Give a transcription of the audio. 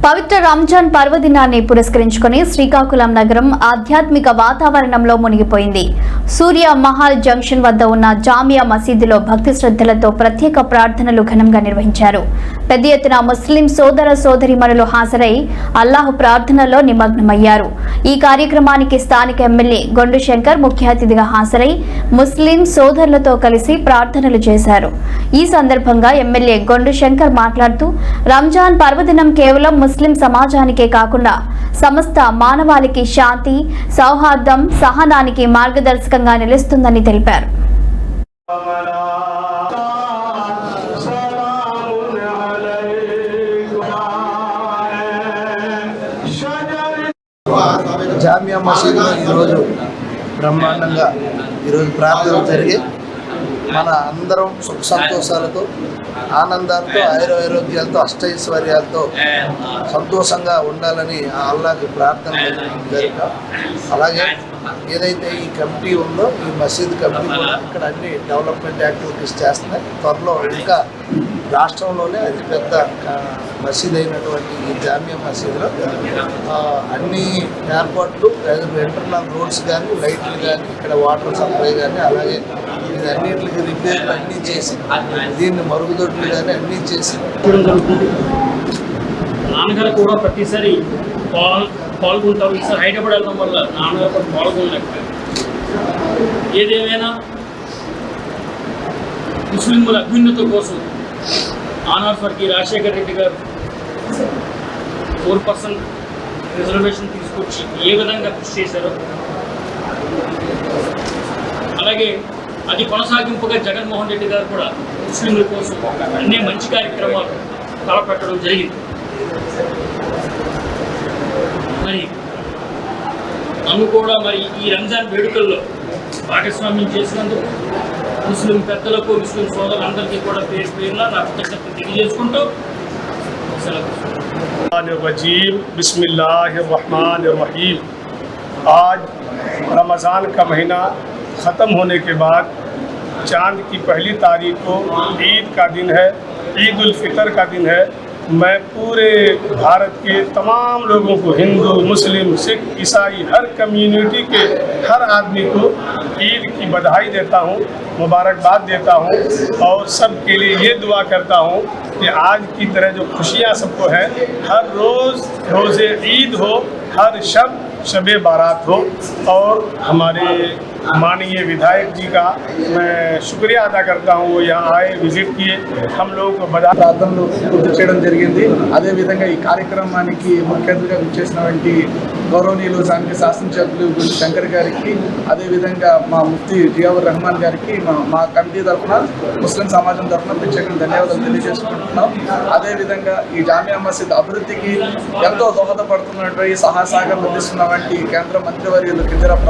పవిత్ర రంజాన్ పర్వదినాన్ని పురస్కరించుకుని శ్రీకాకుళం నగరం ఆధ్యాత్మిక వాతావరణంలో మునిగిపోయింది. సూర్య మహల్ జంక్షన్ వద్ద ఉన్న జామియా మసీదులో భక్తి శ్రద్ధలతో ప్రత్యేక ప్రార్థనలు ఘనంగా నిర్వహించారు. పెద్ద ఎత్తున ముస్లిం సోదర సోదరీమణులు హాజరై అల్లాహ్ ప్రార్థనలో నిమగ్నమయ్యారు. ఈ కార్యక్రమానికి స్థానిక ఎమ్మెల్యే గొండు శంకర్ ముఖ్య అతిథిగా హాజరై ముస్లిం సోదరులతో కలిసి ప్రార్థనలు చేశారు. ఈ సందర్భంగా ఎమ్మెల్యే గొండు శంకర్ మాట్లాడుతూ రంజాన్ పర్వదినం కేవలం ముస్లిం సమాజానికే కాకుండా సమస్త మానవాళికి శాంతి, సౌహార్దం, సహనానికి మార్గదర్శకంగా నిలుస్తుందని తెలిపారు. జామియా మసీదులో ఈరోజు బ్రహ్మాండంగా ప్రార్థనలు జరిగి మన అందరం సుఖ సంతోషాలతో, ఆనందాలతో, ఆయురారోగ్యాలతో, అష్టైశ్వర్యాలతో సంతోషంగా ఉండాలని అల్లాహ్కి ప్రార్థన జరిగాం. అలాగే ఏదైతే ఈ కమిటీ ఉందో, ఈ మసీద్ కమిటీ కూడా ఇక్కడ అన్ని డెవలప్మెంట్ యాక్టివిటీస్ చేస్తున్నాయి. త్వరలో ఇంకా రాష్ట్రంలోనే అతిపెద్ద మసీద్ అయినటువంటి ఈ జామియా మసీదులో అన్ని ఏర్పాట్లు, ఇంటర్నల్ రోడ్స్ కానీ, లైట్లు కానీ, ఇక్కడ వాటర్ సప్లై కానీ, అలాగే అన్నింటికి రిపేర్లు అన్నీ చేసి, దీన్ని మరుగుదొడ్లు కానీ అన్నీ చేసి నాన్నగారు కూడా ప్రతిసారి పాల్గొంటారు. ఈసారి హైదరాబాద్ వెళ్ళడం వల్ల నాన్నగారు కూడా పాల్గొనలేకపోయారు. ఏదేమైనా ముస్లింల అభ్యున్నత కోసం ఆనార్ స్వర్గీయ రాజశేఖర రెడ్డి గారు 4% రిజర్వేషన్ తీసుకొచ్చి ఏ విధంగా కృషి చేశారో, అలాగే అది కొనసాగింపుగా జగన్మోహన్ రెడ్డి గారు కూడా ముస్లింల కోసం అన్ని మంచి కార్యక్రమాలు తలపెట్టడం జరిగింది. మరి నన్ను కూడా ఈ రంజాన్ వేడుకల్లో భాగస్వామ్యం చేసినందుకు ముస్లిం పెద్దలకు, ముస్లిం సోదరులందరికీ కూడా పేరు పేరున నా కృతజ్ఞతలు తెలియజేసుకుంటూ बिस्मिल्लाहिर्रहमानिर्रहीम। आज रमज़ान का महीना ख़त्म होने के बाद चाँद की पहली तारीख को ईद का दिन है, ईद उल फितर का दिन है। मैं पूरे भारत के तमाम लोगों को, हिंदू, मुस्लिम, सिख, ईसाई, हर कम्युनिटी के हर आदमी को ईद की बधाई देता हूँ, मुबारकबाद देता हूँ और सब के लिए ये दुआ करता हूँ कि आज की तरह जो खुशियाँ सबको है, हर रोज़ रोज़े ईद हो, हर शबे बारात हो। और हमारे माननीय विधायक जी का मैं शुक्रिया अदा करता हूँ, वो यहाँ आए, विजिट किए, हम लोगों को ప్రార్థనలు పూర్తి చేయడం జరిగింది. అదేవిధంగా ఈ కార్యక్రమానికి ముఖ్య అతిథిగా విచ్చేసినటువంటి గౌరవనీయులు స్థానిక శాసనసభ్యులు గొండు శంకర్ గారికి, అదేవిధంగా మా ముఫ్తీ జియావుర్ రెహమాన్ గారికి మా కమిటీ తరఫున, ముస్లిం సమాజం తరఫున ప్రత్యేకంగా ధన్యవాదాలు తెలియజేసుకుంటున్నాం. అదేవిధంగా ఈ జామియా మసీద్ అభివృద్ధికి ఎంతో దోహదపడుతున్నటువంటి, సహాయ సహకారం అందిస్తున్నటువంటి కేంద్ర మంత్రివర్యులు కింజరాపు